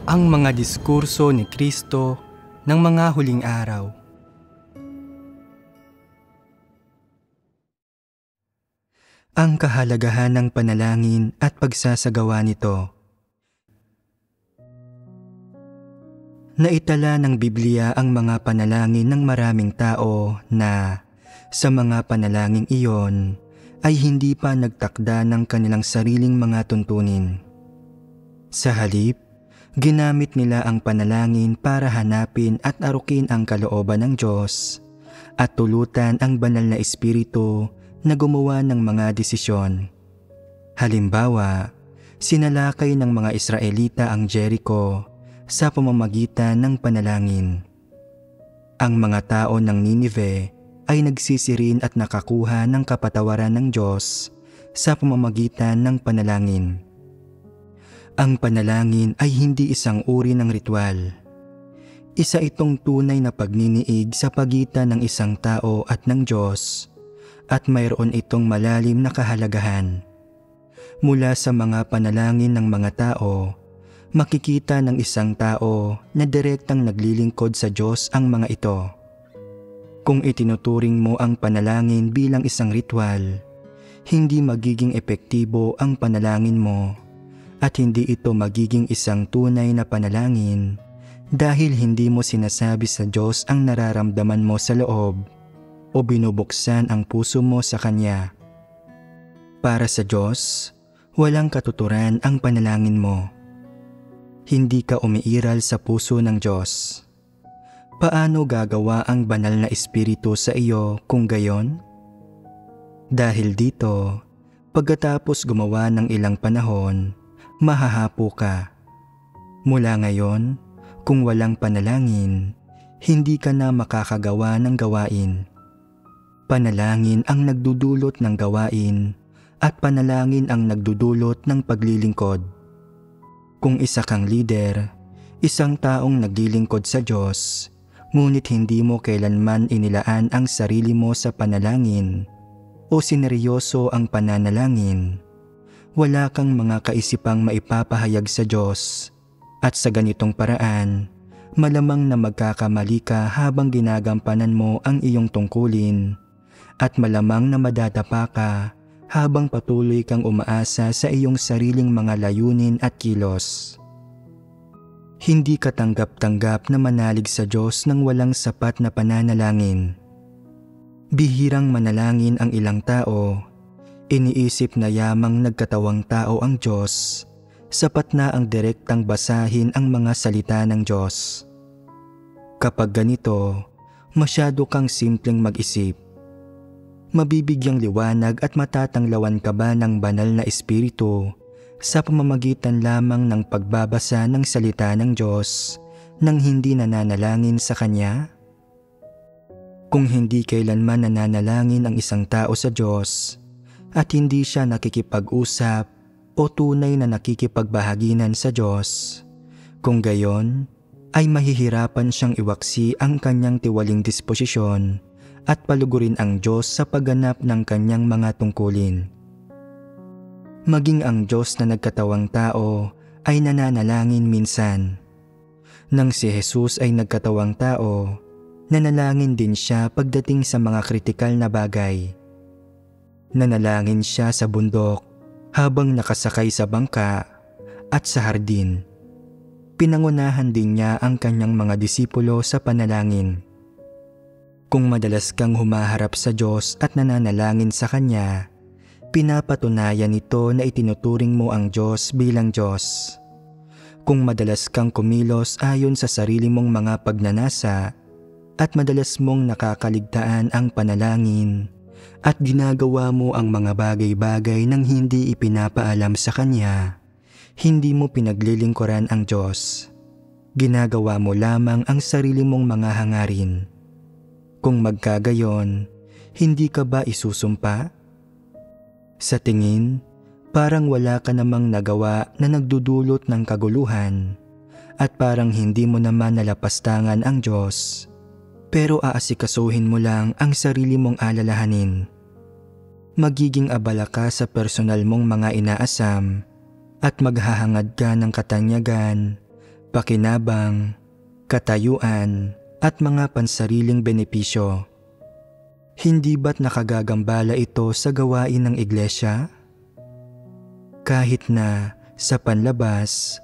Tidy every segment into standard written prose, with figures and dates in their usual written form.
Ang mga diskurso ni Kristo ng mga huling araw. Ang kahalagahan ng panalangin at pagsasagawa nito. Naitala ng Biblia ang mga panalangin ng maraming tao na sa mga panalangin iyon ay hindi pa nagtakda ng kanilang sariling mga tuntunin. Sa halip, ginamit nila ang panalangin para hanapin at arukin ang kalooban ng Diyos at tulutan ang banal na espiritu na gumawa ng mga desisyon. Halimbawa, sinalakay ng mga Israelita ang Jericho sa pamamagitan ng panalangin. Ang mga tao ng Ninive ay nagsisirin at nakakuha ng kapatawaran ng Diyos sa pamamagitan ng panalangin. Ang panalangin ay hindi isang uri ng ritual. Isa itong tunay na pagniniig sa pagitan ng isang tao at ng Diyos, at mayroon itong malalim na kahalagahan. Mula sa mga panalangin ng mga tao, makikita ng isang tao na direktang naglilingkod sa Diyos ang mga ito. Kung itinuturing mo ang panalangin bilang isang ritual, hindi magiging epektibo ang panalangin mo at hindi ito magiging isang tunay na panalangin dahil hindi mo sinasabi sa Diyos ang nararamdaman mo sa loob o binubuksan ang puso mo sa Kanya. Para sa Diyos, walang katuturan ang panalangin mo. Hindi ka umiiral sa puso ng Diyos. Paano gagawa ang banal na espiritu sa iyo kung gayon? Dahil dito, pagkatapos gumawa ng ilang panahon, mahahapo ka. Mula ngayon, kung walang panalangin, hindi ka na makakagawa ng gawain. Panalangin ang nagdudulot ng gawain at panalangin ang nagdudulot ng paglilingkod. Kung isa kang leader, isang taong naglilingkod sa Diyos, ngunit hindi mo kailanman inilaan ang sarili mo sa panalangin o sineryoso ang pananalangin, wala kang mga kaisipang maipapahayag sa Diyos at sa ganitong paraan, malamang na magkakamali ka habang ginagampanan mo ang iyong tungkulin at malamang na madadapa ka habang patuloy kang umaasa sa iyong sariling mga layunin at kilos. Hindi ka tanggap-tanggap na manalig sa Diyos ng walang sapat na pananalangin. Bihirang manalangin ang ilang tao. Iniisip na yamang nagkatawang tao ang Diyos, sapat na ang direktang basahin ang mga salita ng Diyos. Kapag ganito, masyado kang simpleng mag-isip. Mabibigyang liwanag at matatanglawan ka ba ng banal na espiritu sa pamamagitan lamang ng pagbabasa ng salita ng Diyos nang hindi nananalangin sa Kanya? Kung hindi kailanman nananalangin ang isang tao sa Diyos at hindi siya nakikipag-usap o tunay na nakikipagbahaginan sa Diyos, kung gayon ay mahihirapan siyang iwaksi ang kanyang tiwaling disposisyon at palugurin ang Diyos sa pagganap ng kanyang mga tungkulin. Maging ang Diyos na nagkatawang tao ay nananalangin minsan. Nang si Jesus ay nagkatawang tao, nanalangin din siya pagdating sa mga kritikal na bagay. Nanalangin siya sa bundok habang nakasakay sa bangka at sa hardin. Pinangunahan din niya ang kanyang mga disipulo sa panalangin. Kung madalas kang humaharap sa Diyos at nananalangin sa Kanya, pinapatunayan nito na itinuturing mo ang Diyos bilang Diyos. Kung madalas kang kumilos ayon sa sarili mong mga pagnanasa at madalas mong nakakaligtaan ang panalangin at ginagawa mo ang mga bagay-bagay nang hindi ipinapaalam sa Kanya, hindi mo pinaglilingkuran ang Diyos. Ginagawa mo lamang ang sarili mong mga hangarin. Kung magkagayon, hindi ka ba isusumpa? Sa tingin, parang wala ka namang nagawa na nagdudulot ng kaguluhan at parang hindi mo naman nalapastangan ang Diyos, pero aasikasuhin mo lang ang sarili mong alalahanin. Magiging abala ka sa personal mong mga inaasam at maghahangad ka ng katanyagan pakinabang, katayuan, at mga pansariling benepisyo. Hindi ba't nakagagambala ito sa gawain ng iglesia? Kahit na sa panlabas,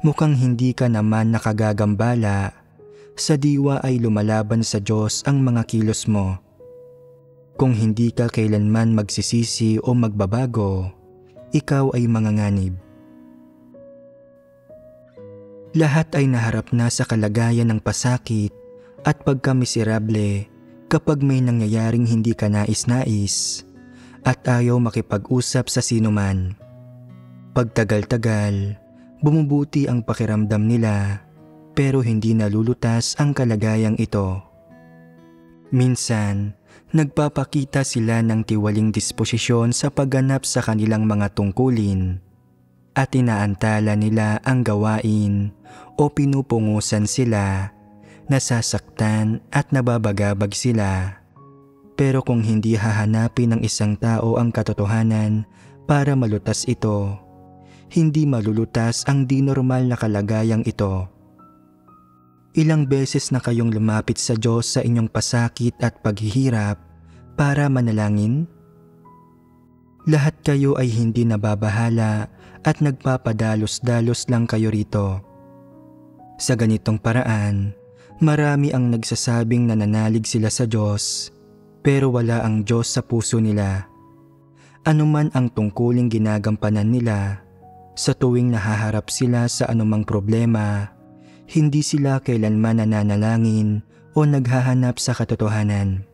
mukhang hindi ka naman nakagagambala, sa diwa ay lumalaban sa Diyos ang mga kilos mo. Kung hindi ka kailanman magsisisi o magbabago, ikaw ay manganganib. Lahat ay naharap na sa kalagayan ng pasakit at pagkamiserable kapag may nangyayaring hindi ka nais-nais at ayaw makipag-usap sa sinuman. Pagtagal-tagal, bumubuti ang pakiramdam nila pero hindi nalulutas ang kalagayang ito. Minsan, nagpapakita sila ng tiwaling disposisyon sa pagganap sa kanilang mga tungkulin at inaantala nila ang gawain o pinupungusan sila, nasasaktan at nababagabag sila. Pero kung hindi hahanapin ng isang tao ang katotohanan para malutas ito, hindi malulutas ang di normal na kalagayang ito. Ilang beses na kayong lumapit sa Diyos sa inyong pasakit at paghihirap para manalangin? Lahat kayo ay hindi nababahala at nagpapadalos-dalos lang kayo rito. Sa ganitong paraan, marami ang nagsasabing nananalig sila sa Diyos pero wala ang Diyos sa puso nila. Anuman ang tungkuling ginagampanan nila, sa tuwing nahaharap sila sa anumang problema, hindi sila kailanman nananalangin o naghahanap sa katotohanan.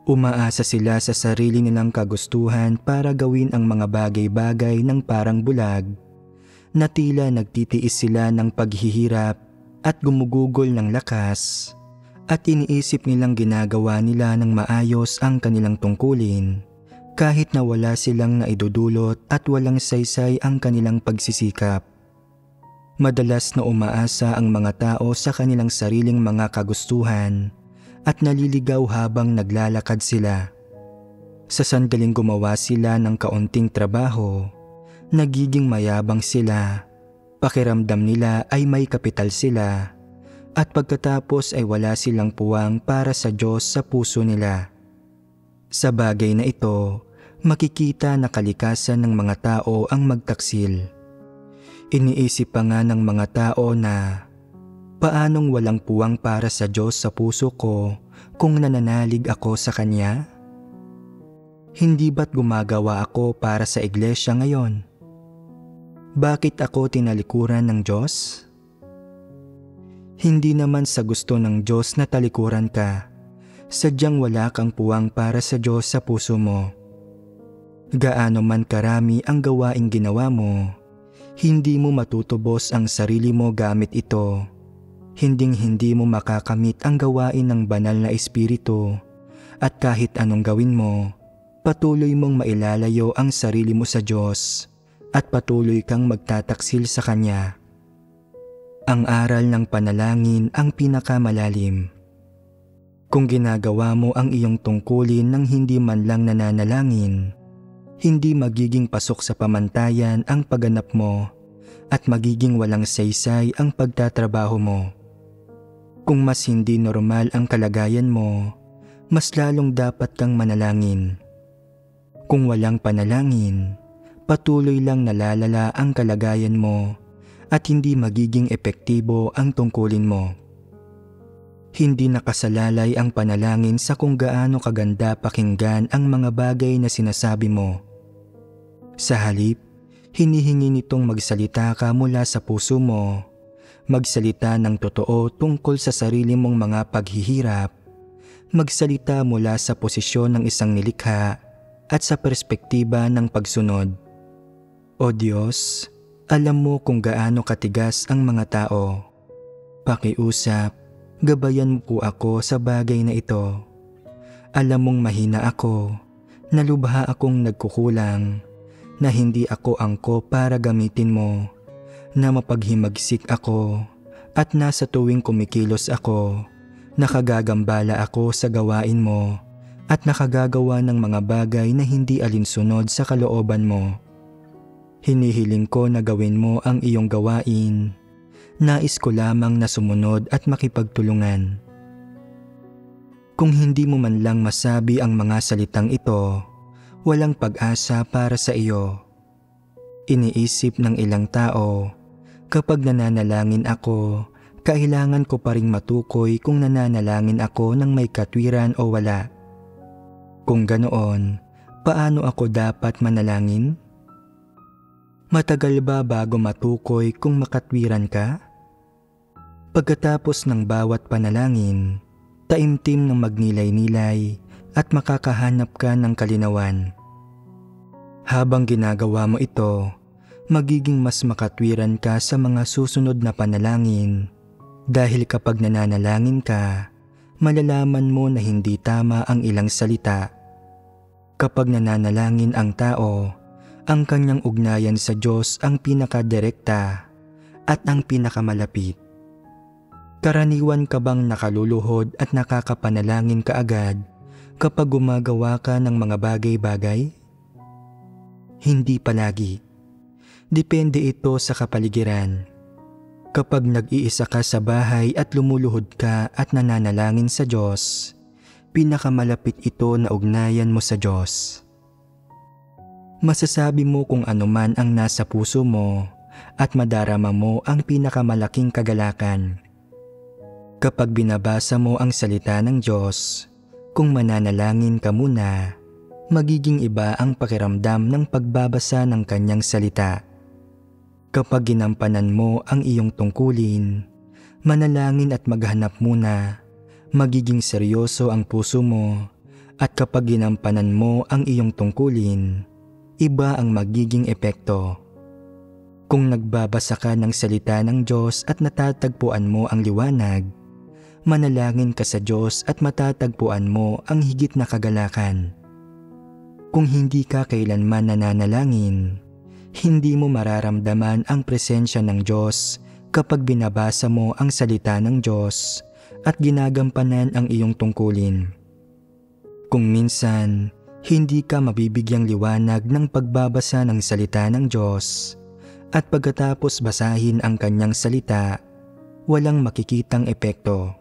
Umaasa sila sa sarili nilang kagustuhan para gawin ang mga bagay-bagay ng parang bulag, na tila nagtitiis sila ng paghihirap at gumugugol ng lakas, at iniisip nilang ginagawa nila ng maayos ang kanilang tungkulin, kahit na wala silang naidudulot at walang saysay ang kanilang pagsisikap. Madalas na umaasa ang mga tao sa kanilang sariling mga kagustuhan at naliligaw habang naglalakad sila. Sa sandaling gumawa sila ng kaunting trabaho, nagiging mayabang sila, pakiramdam nila ay may kapital sila, at pagkatapos ay wala silang puwang para sa Diyos sa puso nila. Sa bagay na ito, makikita na kalikasan ng mga tao ang magtaksil. Iniisip pa nga ng mga tao na, paanong walang puwang para sa Diyos sa puso ko kung nananalig ako sa Kanya? Hindi ba't gumagawa ako para sa iglesia ngayon? Bakit ako tinalikuran ng Diyos? Hindi naman sa gusto ng Diyos na talikuran ka, sadyang wala kang puwang para sa Diyos sa puso mo. Gaano man karami ang gawaing ginawa mo, hindi mo matutubos ang sarili mo gamit ito. Hinding-hindi mo makakamit ang gawain ng banal na espiritu, at kahit anong gawin mo, patuloy mong mailalayo ang sarili mo sa Diyos at patuloy kang magtataksil sa Kanya. Ang aral ng panalangin ang pinakamalalim. Kung ginagawa mo ang iyong tungkulin ng hindi man lang nananalangin, hindi magiging pasok sa pamantayan ang pagganap mo at magiging walang saysay ang pagtatrabaho mo. Kung mas hindi normal ang kalagayan mo, mas lalong dapat kang manalangin. Kung walang panalangin, patuloy lang nalalala ang kalagayan mo at hindi magiging epektibo ang tungkulin mo. Hindi nakasalalay ang panalangin sa kung gaano kaganda pakinggan ang mga bagay na sinasabi mo. Sa halip, hinihingi nitong magsalita ka mula sa puso mo, magsalita ng totoo tungkol sa sarili mong mga paghihirap, magsalita mula sa posisyon ng isang nilikha at sa perspektiba ng pagsunod. O Diyos, alam mo kung gaano katigas ang mga tao. Pakiusap, gabayan mo po ako sa bagay na ito. Alam mong mahina ako, nalubha akong nagkukulang, na hindi ako angko para gamitin mo, na mapaghimagsik ako, at nasa tuwing kumikilos ako, nakagagambala ako sa gawain mo, at nakagagawa ng mga bagay na hindi alinsunod sa kalooban mo. Hinihiling ko na gawin mo ang iyong gawain, Nais ko lamang na sumunod at makipagtulungan. Kung hindi mo man lang masabi ang mga salitang ito, walang pag-asa para sa iyo. Iniisip ng ilang tao, kapag nananalangin ako, kailangan ko pa ring matukoy kung nananalangin ako ng may katwiran o wala. Kung ganoon, paano ako dapat manalangin? Matagal ba bago matukoy kung makatwiran ka? Pagkatapos ng bawat panalangin, taimtim ng magnilay-nilay at makakahanap ka ng kalinawan. Habang ginagawa mo ito, magiging mas makatwiran ka sa mga susunod na panalangin dahil kapag nananalangin ka, malalaman mo na hindi tama ang ilang salita. Kapag nananalangin ang tao, ang kanyang ugnayan sa Diyos ang pinakadirekta at ang pinakamalapit. Karaniwan ka bang nakaluluhod at nakakapanalangin ka agad kapag gumagawa ka ng mga bagay-bagay? Hindi palagi. Depende ito sa kapaligiran. Kapag nag-iisa ka sa bahay at lumuluhod ka at nananalangin sa Diyos, pinakamalapit ito na ugnayan mo sa Diyos. Masasabi mo kung ano man ang nasa puso mo at madarama mo ang pinakamalaking kagalakan. Kapag binabasa mo ang salita ng Diyos, kung mananalangin ka muna, magiging iba ang pakiramdam ng pagbabasa ng kanyang salita. Kapag ginampanan mo ang iyong tungkulin, manalangin at maghanap muna, magiging seryoso ang puso mo, at kapag ginampanan mo ang iyong tungkulin, iba ang magiging epekto. Kung nagbabasa ka ng salita ng Diyos at natatagpuan mo ang liwanag, manalangin ka sa Diyos at matatagpuan mo ang higit na kagalakan. Kung hindi ka kailanman nananalangin, hindi mo mararamdaman ang presensya ng Diyos kapag binabasa mo ang salita ng Diyos at ginagampanan ang iyong tungkulin. Kung minsan, hindi ka mabibigyang liwanag ng pagbabasa ng salita ng Diyos at pagkatapos basahin ang kanyang salita, walang makikitang epekto.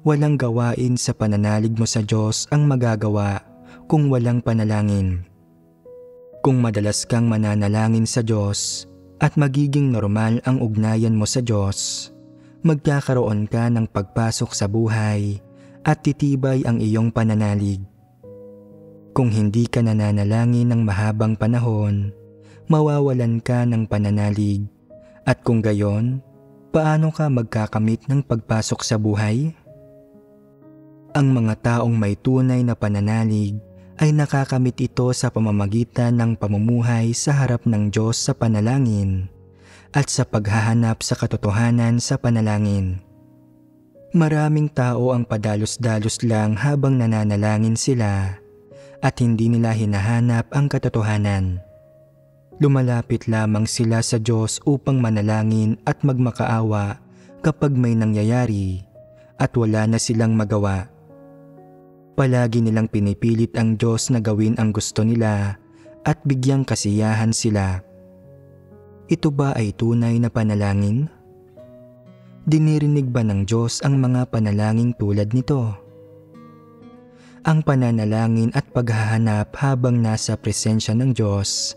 Walang gawain sa pananalig mo sa Diyos ang magagawa kung walang panalangin. Kung madalas kang mananalangin sa Diyos at magiging normal ang ugnayan mo sa Diyos, magkakaroon ka ng pagpasok sa buhay at titibay ang iyong pananalig. Kung hindi ka nananalangin ng mahabang panahon, mawawalan ka ng pananalig. At kung gayon, paano ka magkakamit ng pagpasok sa buhay? Ang mga taong may tunay na pananalig ay nakakamit ito sa pamamagitan ng pamumuhay sa harap ng Diyos sa panalangin at sa paghahanap sa katotohanan sa panalangin. Maraming tao ang padalos-dalos lang habang nananalangin sila at hindi nila hinahanap ang katotohanan. Lumalapit lamang sila sa Diyos upang manalangin at magmakaawa kapag may nangyayari at wala na silang magawa. Palagi nilang pinipilit ang Diyos na gawin ang gusto nila at bigyang kasiyahan sila. Ito ba ay tunay na panalangin? Dinirinig ba ng Diyos ang mga panalangin tulad nito? Ang pananalangin at paghahanap habang nasa presensya ng Diyos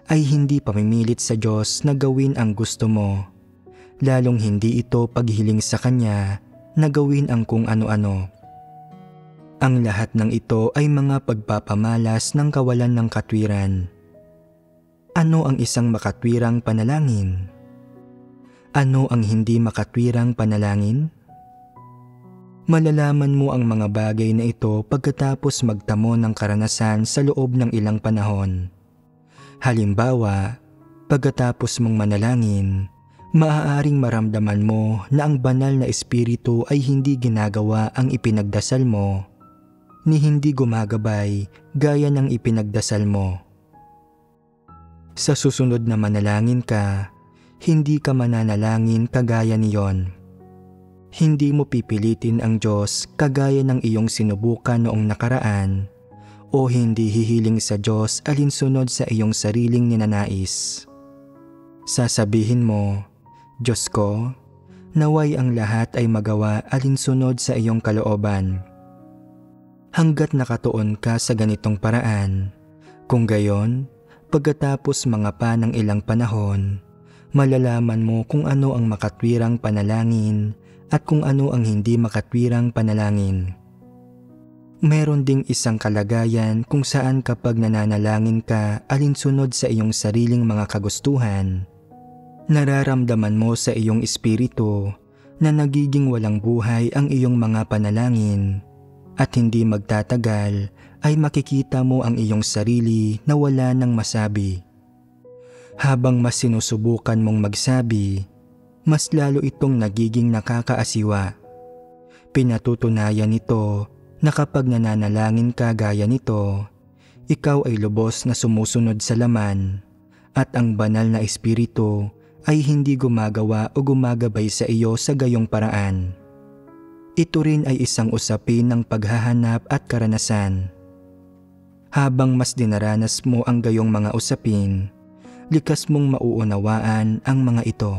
ay hindi pamimilit sa Diyos na gawin ang gusto mo, lalong hindi ito paghiling sa Kanya na gawin ang kung ano-ano. Ang lahat ng ito ay mga pagpapamalas ng kawalan ng katwiran. Ano ang isang makatwirang panalangin? Ano ang hindi makatwirang panalangin? Malalaman mo ang mga bagay na ito pagkatapos magtamo ng karanasan sa loob ng ilang panahon. Halimbawa, pagkatapos mong manalangin, maaaring maramdaman mo na ang banal na espiritu ay hindi ginagawa ang ipinagdasal mo, ni hindi gumagabay gaya ng ipinagdasal mo. Sa susunod na manalangin ka, hindi ka mananalangin kagaya niyon. Hindi mo pipilitin ang Diyos kagaya ng iyong sinubukan noong nakaraan, o hindi hihiling sa Diyos alinsunod sa iyong sariling ninanais. Sasabihin mo, Diyos ko, naway ang lahat ay magawa alinsunod sa iyong kalooban. Hanggat nakatuon ka sa ganitong paraan, kung gayon, pagkatapos mga pa ng ilang panahon, malalaman mo kung ano ang makatwirang panalangin at kung ano ang hindi makatwirang panalangin. Meron ding isang kalagayan kung saan kapag nananalangin ka alinsunod sa iyong sariling mga kagustuhan, nararamdaman mo sa iyong espiritu na nagiging walang buhay ang iyong mga panalangin at hindi magtatagal ay makikita mo ang iyong sarili na wala nang masabi. Habang mas sinusubukan mong magsabi, mas lalo itong nagiging nakakaasiwa. Pinatutunayan nito na kapag nananalangin ka gaya nito, ikaw ay lubos na sumusunod sa laman at ang banal na espiritu ay hindi gumagawa o gumagabay sa iyo sa gayong paraan. Ito rin ay isang usapin ng paghahanap at karanasan. Habang mas dinaranas mo ang gayong mga usapin, likas mong mauunawaan ang mga ito.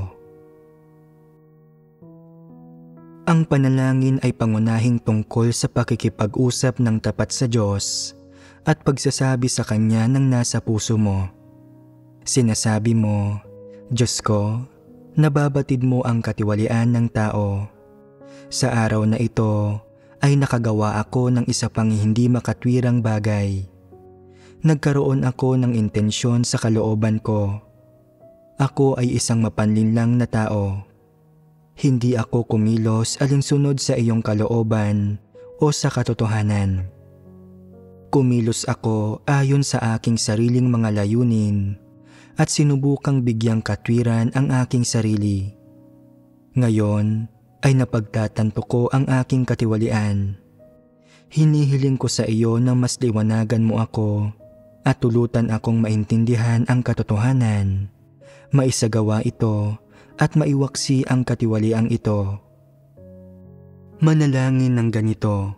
Ang panalangin ay pangunahing tungkol sa pakikipag-usap ng tapat sa Diyos at pagsasabi sa Kanya ng nasa puso mo. Sinasabi mo, Diyos ko, nababatid mo ang katiwalian ng tao. Sa araw na ito ay nakagawa ako ng isa pang hindi makatwirang bagay. Nagkaroon ako ng intensyon sa kalooban ko. Ako ay isang mapanlinlang na tao. Hindi ako kumilos alinsunod sa iyong kalooban o sa katotohanan. Kumilos ako ayon sa aking sariling mga layunin at sinubukang bigyang katwiran ang aking sarili. Ngayon ay napagtatanto ko ang aking katiwalian. Hinihiling ko sa iyo na mas liwanagan mo ako at tulutan akong maintindihan ang katotohanan, maisagawa ito at maiwaksi ang katiwaliang ito. Manalangin ng ganito,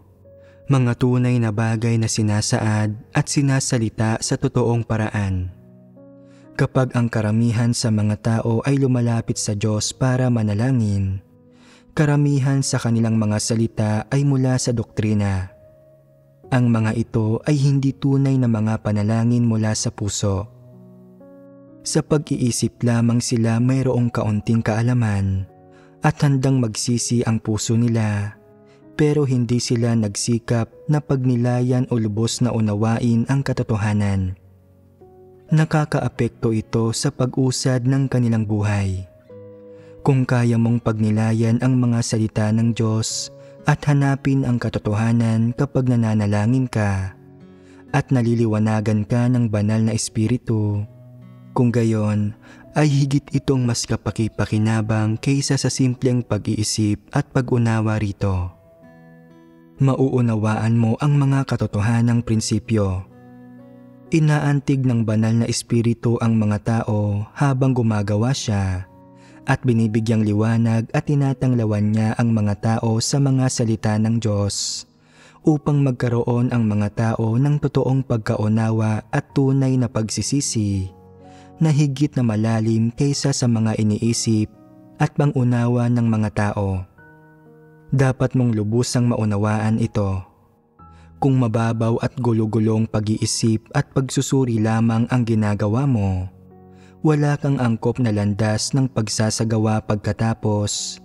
mga tunay na bagay na sinasaad at sinasalita sa totoong paraan. Kapag ang karamihan sa mga tao ay lumalapit sa Diyos para manalangin, karamihan sa kanilang mga salita ay mula sa doktrina. Ang mga ito ay hindi tunay na mga panalangin mula sa puso. Sa pag-iisip lamang sila mayroong kaunting kaalaman at handang magsisi ang puso nila, pero hindi sila nagsikap na pagnilayan o lubos na unawain ang katotohanan. Nakakaapekto ito sa pag-usad ng kanilang buhay. Kung kaya mong pagnilayan ang mga salita ng Diyos at hanapin ang katotohanan kapag nananalangin ka at naliliwanagan ka ng banal na espiritu, kung gayon ay higit itong mas kapaki-pakinabang kaysa sa simpleng pag-iisip at pag-unawa rito. Mauunawaan mo ang mga katotohanang prinsipyo. Inaantig ng banal na espiritu ang mga tao habang gumagawa siya at binibigyang liwanag at tinatanglawan niya ang mga tao sa mga salita ng Diyos upang magkaroon ang mga tao ng totoong pagkaunawa at tunay na pagsisisi na higit na malalim kaysa sa mga iniisip at pangunawa ng mga tao. Dapat mong lubusang maunawaan ito. Kung mababaw at gulo-gulong pag-iisip at pagsusuri lamang ang ginagawa mo, wala kang angkop na landas ng pagsasagawa pagkatapos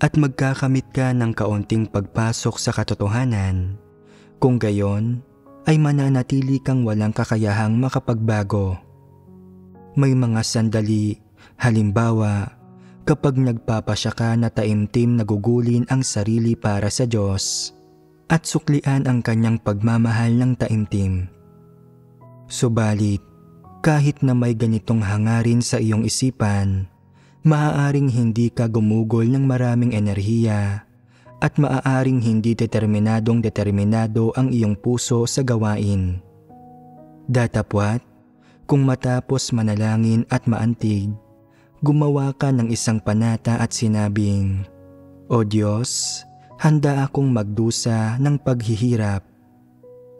at magkakamit ka ng kaunting pagpasok sa katotohanan. Kung gayon, ay mananatili kang walang kakayahang makapagbago. May mga sandali, halimbawa, kapag nagpapasya ka na taimtim na gugulin ang sarili para sa Diyos at suklian ang kanyang pagmamahal ng taimtim. Subalit, kahit na may ganitong hangarin sa iyong isipan, maaaring hindi ka gumugol ng maraming enerhiya at maaaring hindi determinado ang iyong puso sa gawain. Datapwat, kung matapos manalangin at maantig, gumawa ka ng isang panata at sinabing, O Diyos, handa akong magdusa ng paghihirap.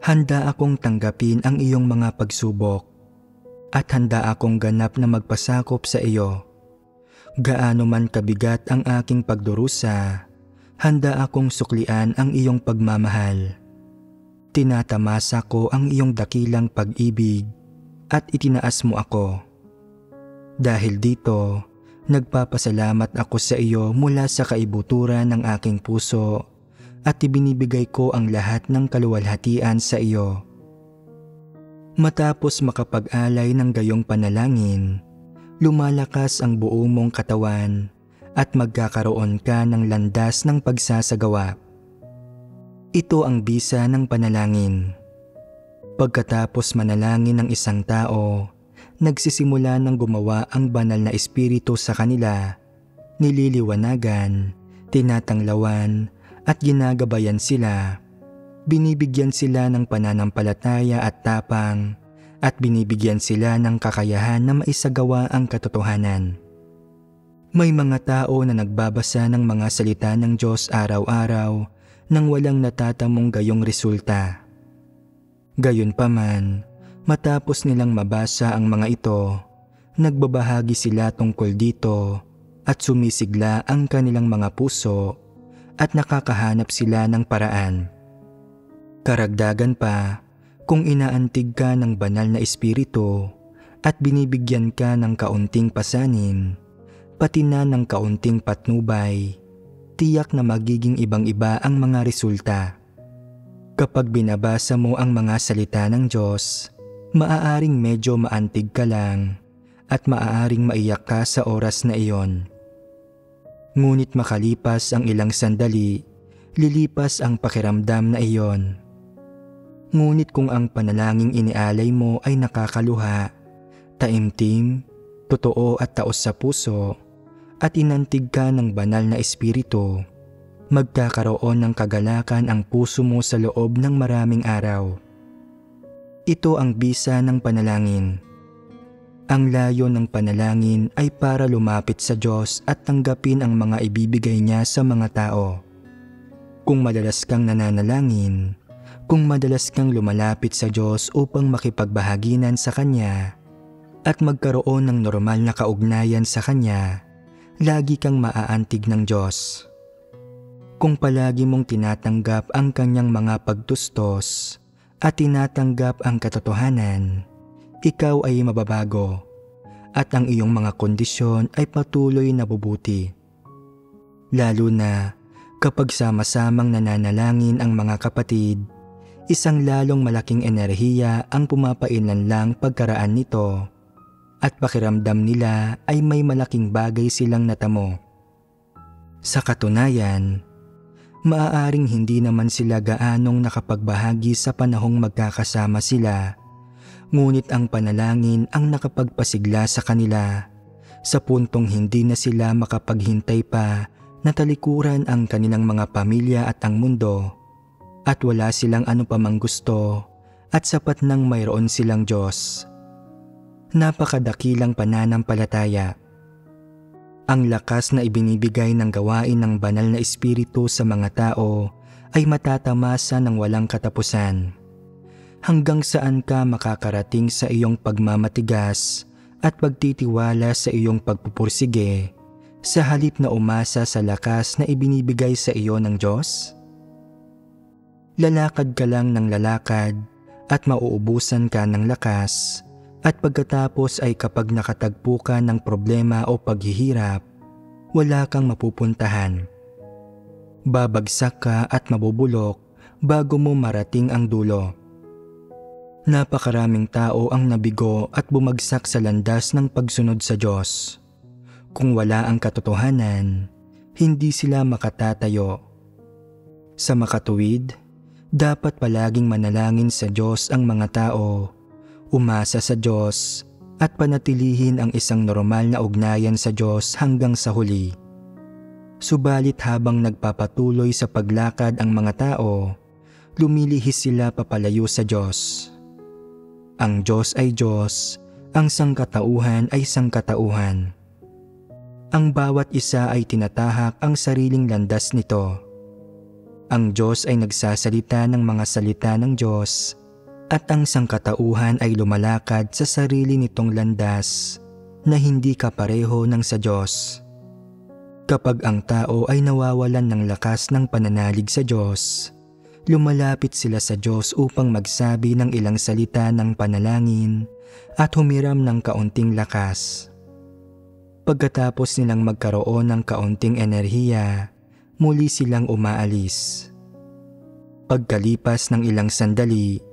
Handa akong tanggapin ang iyong mga pagsubok at handa akong ganap na magpasakop sa iyo. Gaano man kabigat ang aking pagdurusa, handa akong suklian ang iyong pagmamahal. Tinatamasa ko ang iyong dakilang pag-ibig at itinaas mo ako. Dahil dito, nagpapasalamat ako sa iyo mula sa kaibuturan ng aking puso at ibinibigay ko ang lahat ng kaluwalhatian sa iyo. Matapos makapag-alay ng gayong panalangin, lumalakas ang buo mong katawan at magkakaroon ka ng landas ng pagsasagawa. Ito ang bisa ng panalangin. Pagkatapos manalangin ng isang tao, nagsisimula ng gumawa ang banal na espiritu sa kanila, nililiwanagan, tinatanglawan at ginagabayan sila. Binibigyan sila ng pananampalataya at tapang at binibigyan sila ng kakayahan na maisagawa ang katotohanan. May mga tao na nagbabasa ng mga salita ng Diyos araw-araw nang walang natatamong gayong resulta. Gayunpaman, matapos nilang mabasa ang mga ito, nagbabahagi sila tungkol dito at sumisigla ang kanilang mga puso at nakakahanap sila ng paraan. Karagdagan pa, kung inaantig ka ng banal na espiritu at binibigyan ka ng kaunting pasanin, pati na ng kaunting patnubay, tiyak na magiging ibang-iba ang mga resulta. Kapag binabasa mo ang mga salita ng Diyos, maaaring medyo maantig ka lang at maaaring maiyak ka sa oras na iyon. Ngunit makalipas ang ilang sandali, lilipas ang pakiramdam na iyon. Ngunit kung ang panalangin inialay mo ay nakakaluha, taimtim, totoo at taos sa puso, at inantig ka ng banal na espiritu, magkakaroon ng kagalakan ang puso mo sa loob ng maraming araw. Ito ang bisa ng panalangin. Ang layo ng panalangin ay para lumapit sa Diyos at tanggapin ang mga ibibigay niya sa mga tao. Kung madalas kang nananalangin, kung madalas kang lumalapit sa Diyos upang makipagbahaginan sa Kanya at magkaroon ng normal na kaugnayan sa Kanya, lagi kang maaantig ng Diyos. Kung palagi mong tinatanggap ang Kanyang mga pagtustos at tinatanggap ang katotohanan, ikaw ay mababago at ang iyong mga kondisyon ay patuloy na bubuti. Lalo na kapag sama-samang nananalangin ang mga kapatid, isang lalong malaking enerhiya ang pumapainlanlang pagkaraan nito at pakiramdam nila ay may malaking bagay silang natamo. Sa katunayan, maaaring hindi naman sila gaanong nakapagbahagi sa panahong magkakasama sila, ngunit ang panalangin ang nakapagpasigla sa kanila sa puntong hindi na sila makapaghintay pa na talikuran ang kanilang mga pamilya at ang mundo, at wala silang ano pa mang gusto at sapat nang mayroon silang Diyos. Napakadakilang pananampalataya. Ang lakas na ibinibigay ng gawain ng banal na espiritu sa mga tao ay matatamasa ng walang katapusan. Hanggang saan ka makakarating sa iyong pagmamatigas at pagtitiwala sa iyong pagpupursige sa halip na umasa sa lakas na ibinibigay sa iyo ng Diyos? Lalakad ka lang ng lalakad at mauubusan ka ng lakas. At pagkatapos ay kapag nakatagpo ka ng problema o paghihirap, wala kang mapupuntahan. Babagsak ka at mabubulok bago mo marating ang dulo. Napakaraming tao ang nabigo at bumagsak sa landas ng pagsunod sa Diyos. Kung wala ang katotohanan, hindi sila makatatayo. Sa makatuwid, dapat palaging manalangin sa Diyos ang mga tao, umasa sa Diyos at panatilihin ang isang normal na ugnayan sa Diyos hanggang sa huli. Subalit habang nagpapatuloy sa paglakad ang mga tao, lumilihis sila papalayo sa Diyos. Ang Diyos ay Diyos, ang sangkatauhan ay sangkatauhan. Ang bawat isa ay tinatahak ang sariling landas nito. Ang Diyos ay nagsasalita ng mga salita ng Diyos, at ang sangkatauhan ay lumalakad sa sarili nitong landas na hindi kapareho ng sa Diyos. Kapag ang tao ay nawawalan ng lakas ng pananalig sa Diyos, lumalapit sila sa Diyos upang magsabi ng ilang salita ng panalangin at humiram ng kaunting lakas. Pagkatapos nilang magkaroon ng kaunting enerhiya, muli silang umaalis. Pagkalipas ng ilang sandali,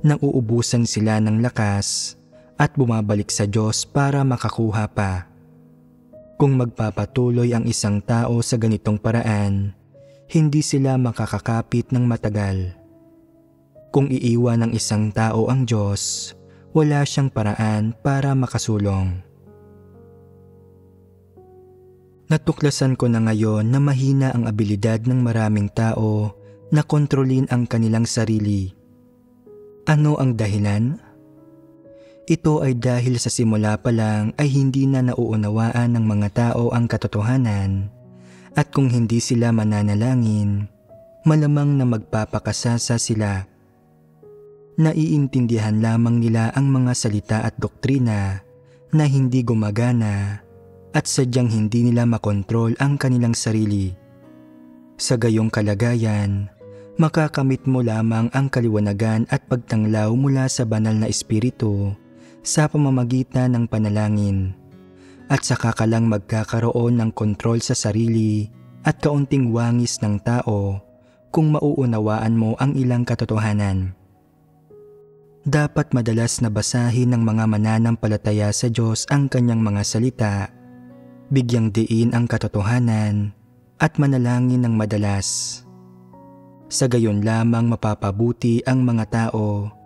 nauubusan sila ng lakas at bumabalik sa Diyos para makakuha pa. Kung magpapatuloy ang isang tao sa ganitong paraan, hindi sila makakakapit ng matagal. Kung iiwan ng isang tao ang Diyos, wala siyang paraan para makasulong. Natuklasan ko na ngayon na mahina ang abilidad ng maraming tao na kontrolin ang kanilang sarili. Ano ang dahilan? Ito ay dahil sa simula pa lang ay hindi na nauunawaan ng mga tao ang katotohanan, at kung hindi sila mananalangin, malamang na magpapakasasa sila. Naiintindihan lamang nila ang mga salita at doktrina na hindi gumagana at sadyang hindi nila makontrol ang kanilang sarili. Sa gayong kalagayan, makakamit mo lamang ang kaliwanagan at pagtanglaw mula sa banal na espiritu sa pamamagitan ng panalangin, at saka ka lang magkakaroon ng kontrol sa sarili at kaunting wangis ng tao kung mauunawaan mo ang ilang katotohanan. Dapat madalas na basahin ng mga mananampalataya sa Diyos ang kanyang mga salita, bigyang diin ang katotohanan at manalangin ng madalas. Sa gayon lamang mapapabuti ang mga tao,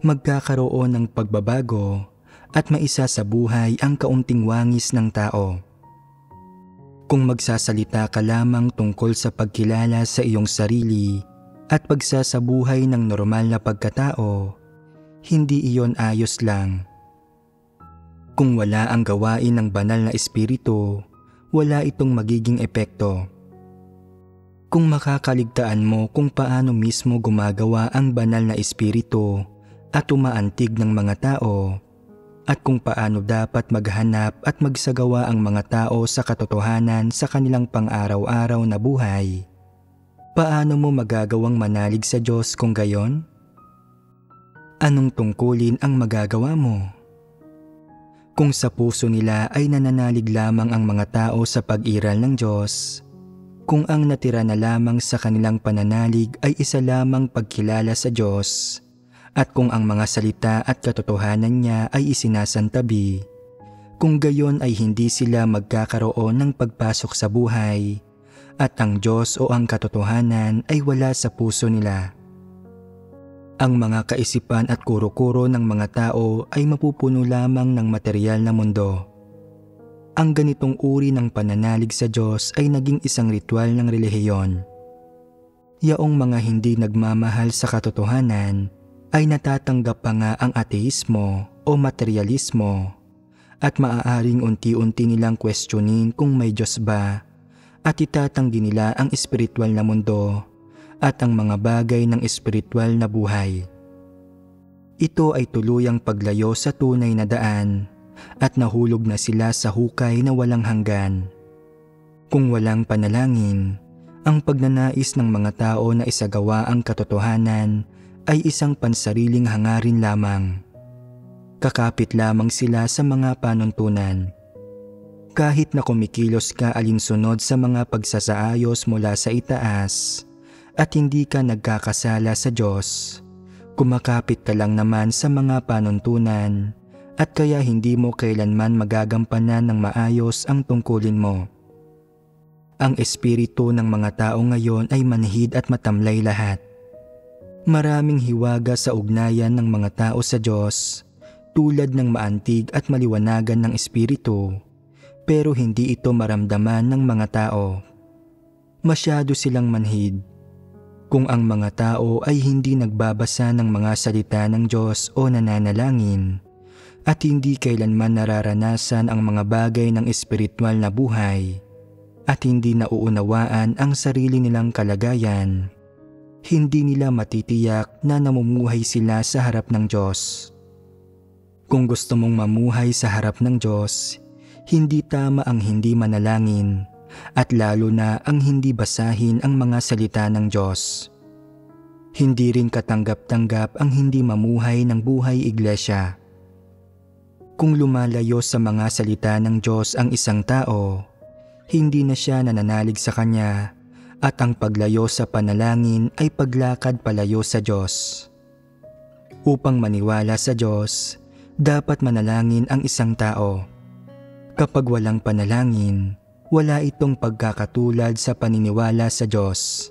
magkakaroon ng pagbabago at maisa sa buhay ang kaunting wangis ng tao. Kung magsasalita ka lamang tungkol sa pagkilala sa iyong sarili at pagsasabuhay ng normal na pagkatao, hindi iyon ayos lang. Kung wala ang gawain ng banal na espiritu, wala itong magiging epekto. Kung makakaligtaan mo kung paano mismo gumagawa ang banal na espiritu at umaantig ng mga tao, at kung paano dapat maghanap at magsagawa ang mga tao sa katotohanan sa kanilang pang-araw-araw na buhay, paano mo magagawang manalig sa Diyos kung gayon? Anong tungkulin ang magagawa mo? Kung sa puso nila ay nananalig lamang ang mga tao sa pag-iral ng Diyos, kung ang natira na lamang sa kanilang pananalig ay isa lamang pagkilala sa Diyos, at kung ang mga salita at katotohanan niya ay isinasantabi, kung gayon ay hindi sila magkakaroon ng pagpasok sa buhay, at ang Diyos o ang katotohanan ay wala sa puso nila. Ang mga kaisipan at kuro-kuro ng mga tao ay mapupuno lamang ng material na mundo. Ang ganitong uri ng pananalig sa Diyos ay naging isang ritual ng relihiyon. Yaong mga hindi nagmamahal sa katotohanan ay natatanggap pa nga ang ateismo o materialismo, at maaaring unti-unti nilang questionin kung may Diyos ba, at itatanggi nila ang espiritual na mundo at ang mga bagay ng espiritual na buhay. Ito ay tuluyang paglayo sa tunay na daan at nahulog na sila sa hukay na walang hanggan. Kung walang panalangin, ang pagnanais ng mga tao na isagawa ang katotohanan ay isang pansariling hangarin lamang. Kakapit lamang sila sa mga panuntunan. Kahit na kumikilos ka alinsunod sa mga pagsasaayos mula sa itaas at hindi ka nagkakasala sa Diyos, kumakapit ka lang naman sa mga panuntunan at kaya hindi mo kailanman magagampanan ng maayos ang tungkulin mo. Ang espiritu ng mga tao ngayon ay manhid at matamlay lahat. Maraming hiwaga sa ugnayan ng mga tao sa Diyos, tulad ng maantig at maliwanagan ng espiritu, pero hindi ito maramdaman ng mga tao. Masyado silang manhid. Kung ang mga tao ay hindi nagbabasa ng mga salita ng Diyos o nananalangin, at hindi kailanman nararanasan ang mga bagay ng espiritual na buhay, at hindi nauunawaan ang sarili nilang kalagayan, hindi nila matitiyak na namumuhay sila sa harap ng Diyos. Kung gusto mong mamuhay sa harap ng Diyos, hindi tama ang hindi manalangin at lalo na ang hindi basahin ang mga salita ng Diyos. Hindi rin katanggap-tanggap ang hindi mamuhay ng buhay iglesia. Kung lumalayo sa mga salita ng Diyos ang isang tao, hindi na siya nananalig sa Kanya at ang paglayo sa panalangin ay paglakad palayo sa Diyos. Upang maniwala sa Diyos, dapat manalangin ang isang tao. Kapag walang panalangin, wala itong pagkakatulad sa paniniwala sa Diyos.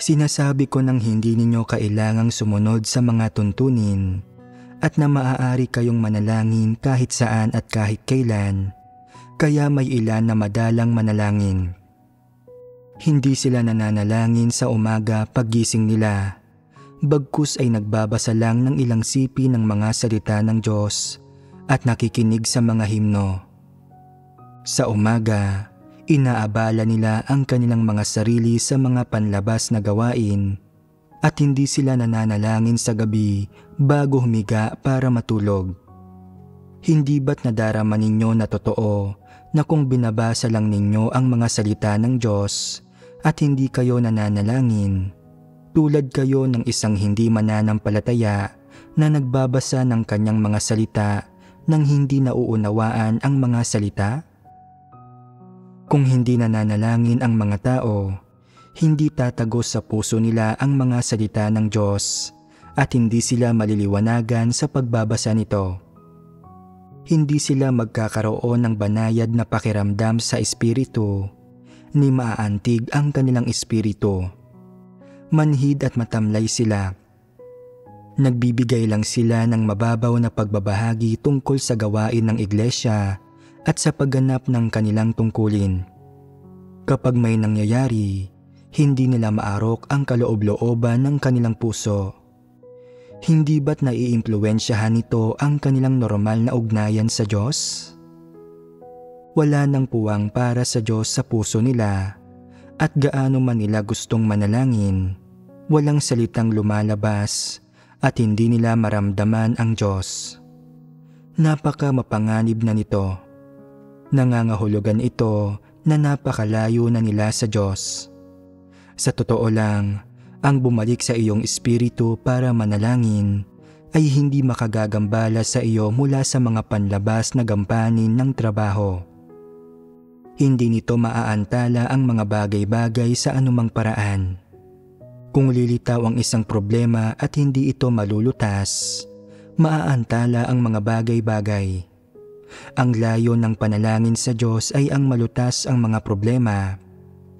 Sinasabi ko nang hindi ninyo kailangang sumunod sa mga tuntunin at na maaari kayong manalangin kahit saan at kahit kailan, kaya may ilan na madalang manalangin. Hindi sila nananalangin sa umaga paggising nila, bagkus ay nagbabasa lang ng ilang sipi ng mga salita ng Diyos at nakikinig sa mga himno. Sa umaga, inaabala nila ang kanilang mga sarili sa mga panlabas na gawain at hindi sila nananalangin sa gabi bago humiga para matulog. Hindi ba't nadarama ninyo na totoo na kung binabasa lang ninyo ang mga salita ng Diyos at hindi kayo nananalangin, tulad kayo ng isang hindi mananampalataya na nagbabasa ng kanyang mga salita nang hindi nauunawaan ang mga salita? Kung hindi nananalangin ang mga tao, hindi tatagos sa puso nila ang mga salita ng Diyos at hindi sila maliliwanagan sa pagbabasa nito. Hindi sila magkakaroon ng banayad na pakiramdam sa espiritu, ni maaantig ang kanilang espiritu. Manhid at matamlay sila. Nagbibigay lang sila ng mababaw na pagbabahagi tungkol sa gawain ng iglesia at sa pagganap ng kanilang tungkulin. Kapag may nangyayari, hindi nila maarok ang kaloob-looban ng kanilang puso. Hindi ba't naiimpluwensyahan nito ang kanilang normal na ugnayan sa Diyos? Wala nang puwang para sa Diyos sa puso nila at gaano man nila gustong manalangin, walang salitang lumalabas at hindi nila maramdaman ang Diyos. Napaka mapanganib na nito. Nangangahulugan ito na napakalayo na nila sa Diyos. Sa totoo lang, ang bumalik sa iyong espiritu para manalangin ay hindi makagagambala sa iyo mula sa mga panlabas na gampanin ng trabaho. Hindi nito maaantala ang mga bagay-bagay sa anumang paraan. Kung lilitaw ang isang problema at hindi ito malulutas, maaantala ang mga bagay-bagay. Ang layo ng panalangin sa Diyos ay ang malutas ang mga problema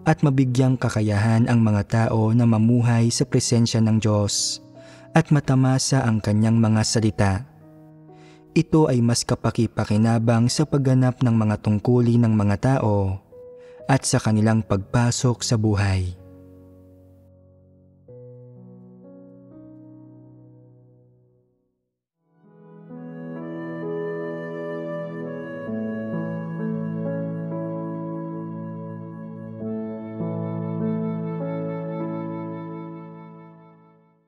at mabigyang kakayahan ang mga tao na mamuhay sa presensya ng Diyos at matamasa ang kanyang mga salita. Ito ay mas kapaki-pakinabang sa pagganap ng mga tungkulin ng mga tao at sa kanilang pagpasok sa buhay.